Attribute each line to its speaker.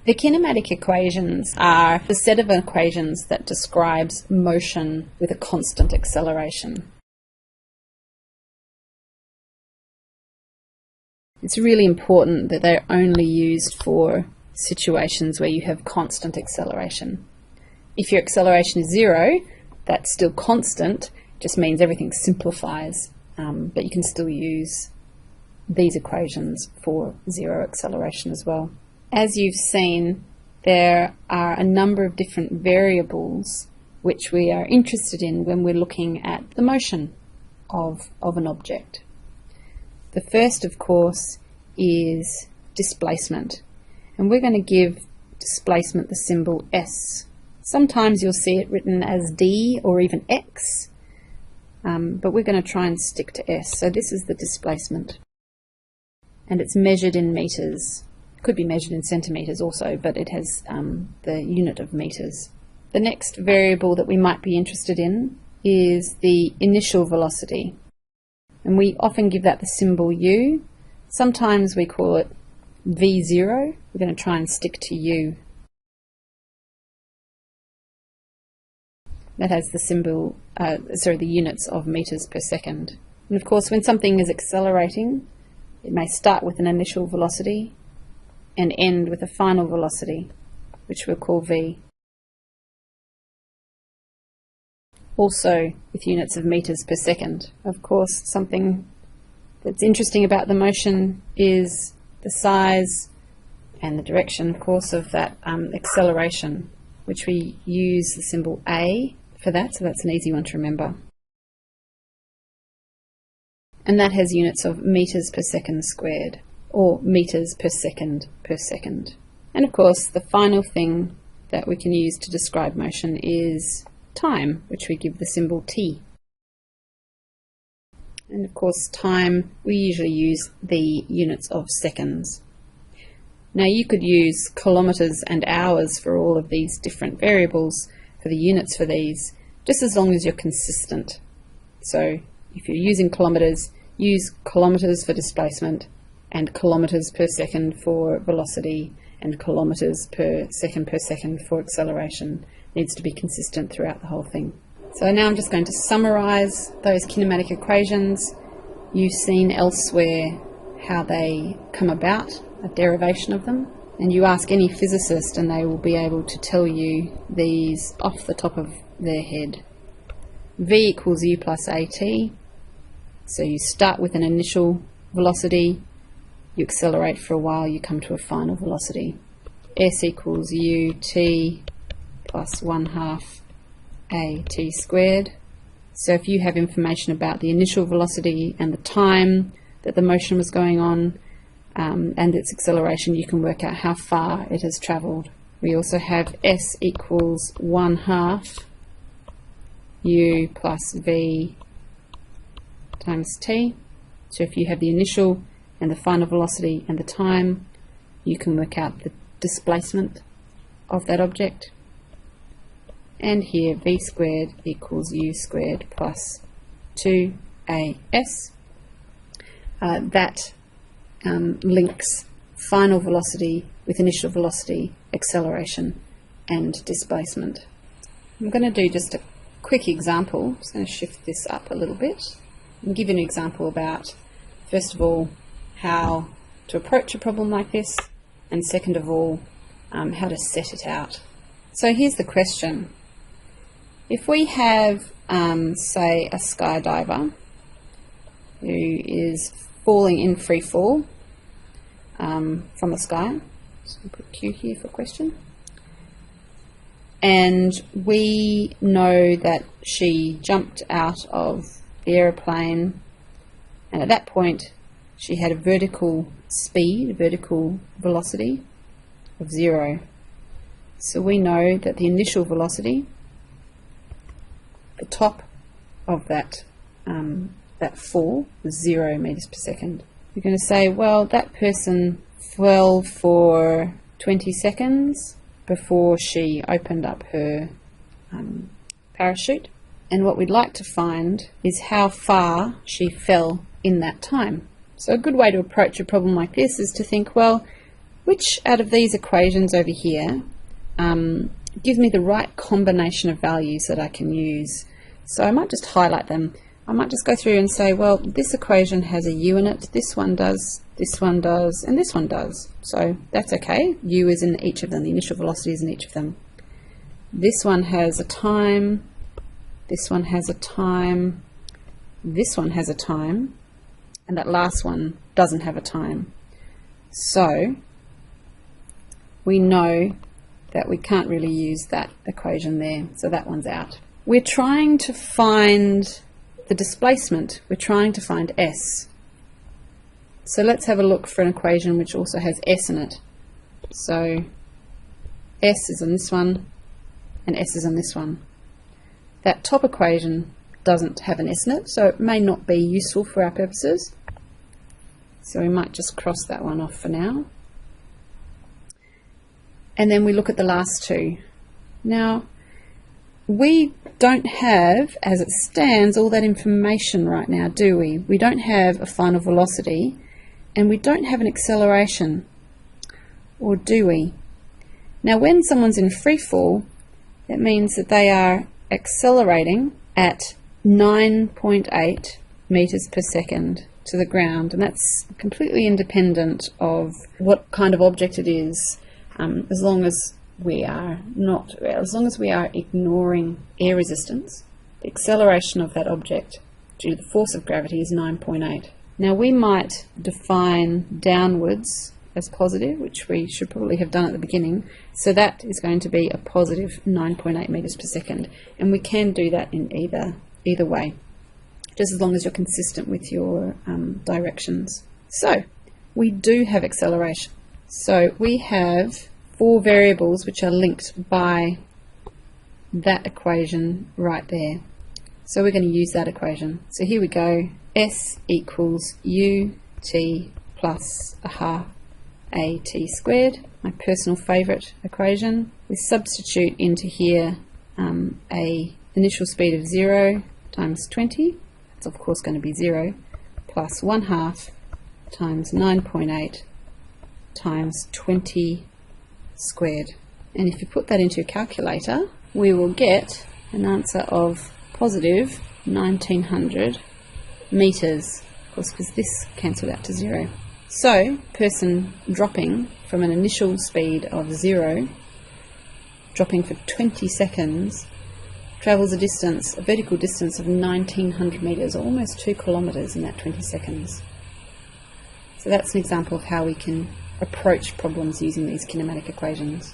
Speaker 1: The kinematic equations are the set of equations that describes motion with a constant acceleration. It's really important that they're only used for situations where you have constant acceleration. If your acceleration is 0, that's still constant, just means everything simplifies, but you can still use these equations for 0 acceleration as well. As you've seen, there are a number of different variables which we are interested in when we're looking at the motion of an object. The first, of course, is displacement, and we're going to give displacement the symbol S. Sometimes you'll see it written as D or even X, but we're going to try and stick to S. So this is the displacement, and it's measured in meters. It could be measured in centimeters also, but it has the unit of meters. The next variable that we might be interested in is the initial velocity, and we often give that the symbol U. Sometimes we call it V0. We're going to try and stick to U. That has the symbol, the units of meters per second. And of course, when something is accelerating, it may start with an initial velocity and end with a final velocity, which we'll call V. Also with units of meters per second. Of course, something that's interesting about the motion is the size and the direction, of course, of that acceleration, which we use the symbol A for that, so that's an easy one to remember. And that has units of meters per second squared, or meters per second per second. And of course, the final thing that we can use to describe motion is time, which we give the symbol T. And of course, time, we usually use the units of seconds. Now you could use kilometers and hours for all of these different variables, for the units for these, just as long as you're consistent. So if you're using kilometers, use kilometers for displacement, and kilometers per second for velocity, and kilometers per second for acceleration. It needs to be consistent throughout the whole thing. So now I'm just going to summarize those kinematic equations. You've seen elsewhere how they come about, a derivation of them, and you ask any physicist and they will be able to tell you these off the top of their head. V equals U plus AT, so you start with an initial velocity, you accelerate for a while, you come to a final velocity. S equals UT plus 1/2 AT squared. So if you have information about the initial velocity and the time that the motion was going on and its acceleration, you can work out how far it has travelled. We also have S equals 1/2 U plus V times T. So if you have the initial and the final velocity and the time, you can work out the displacement of that object. And here V squared equals U squared plus 2AS. That links final velocity with initial velocity, acceleration and displacement. I'm going to do just a quick example. I'm just going to shift this up a little bit and give you an example about, first of all, how to approach a problem like this, and second of all, how to set it out. So here's the question. If we have, say, a skydiver who is falling in free fall from the sky, so I'll put Q here for question, and we know that she jumped out of the aeroplane, and at that point she had a vertical speed, a vertical velocity of 0. So we know that the initial velocity, the top of that fall, was 0 meters per second. We're going to say, well, that person fell for 20 seconds before she opened up her parachute, and what we'd like to find is how far she fell in that time. So a good way to approach a problem like this is to think, well, which out of these equations over here gives me the right combination of values that I can use. So I might just highlight them. I might just go through and say, well, this equation has a u in it, this one does, and this one does. So that's okay. U is in each of them, the initial velocity is in each of them. This one has a time, this one has a time, this one has a time, and that last one doesn't have a time. So we know that we can't really use that equation there, so that one's out. We're trying to find the displacement, we're trying to find S. So let's have a look for an equation which also has S in it. So S is on this one, and S is on this one. That top equation doesn't have an S in it, so it may not be useful for our purposes. So we might just cross that one off for now. And then we look at the last two. Now, we don't have, as it stands, all that information right now, do we? We don't have a final velocity, and we don't have an acceleration, or do we? Now, when someone's in free fall, that means that they are accelerating at 9.8 meters per second to the ground, and that's completely independent of what kind of object it is, as long as we are ignoring air resistance. The acceleration of that object due to the force of gravity is 9.8. Now we might define downwards as positive, which we should probably have done at the beginning, so that is going to be a positive 9.8 meters per second, and we can do that in either way, just as long as you're consistent with your directions. So we do have acceleration. So we have four variables which are linked by that equation right there. So we're going to use that equation. So here we go. S equals ut plus a half at squared, my personal favourite equation. We substitute into here a initial speed of 0 times 20. That's of course going to be 0 plus 1/2 times 9.8 times 20 squared. And if you put that into your calculator, we will get an answer of positive 1900 meters, of course, because this cancelled out to 0. So, person dropping from an initial speed of 0, dropping for 20 seconds, travels a vertical distance of 1900 meters, or almost 2 kilometers in that 20 seconds. So that's an example of how we can approach problems using these kinematic equations.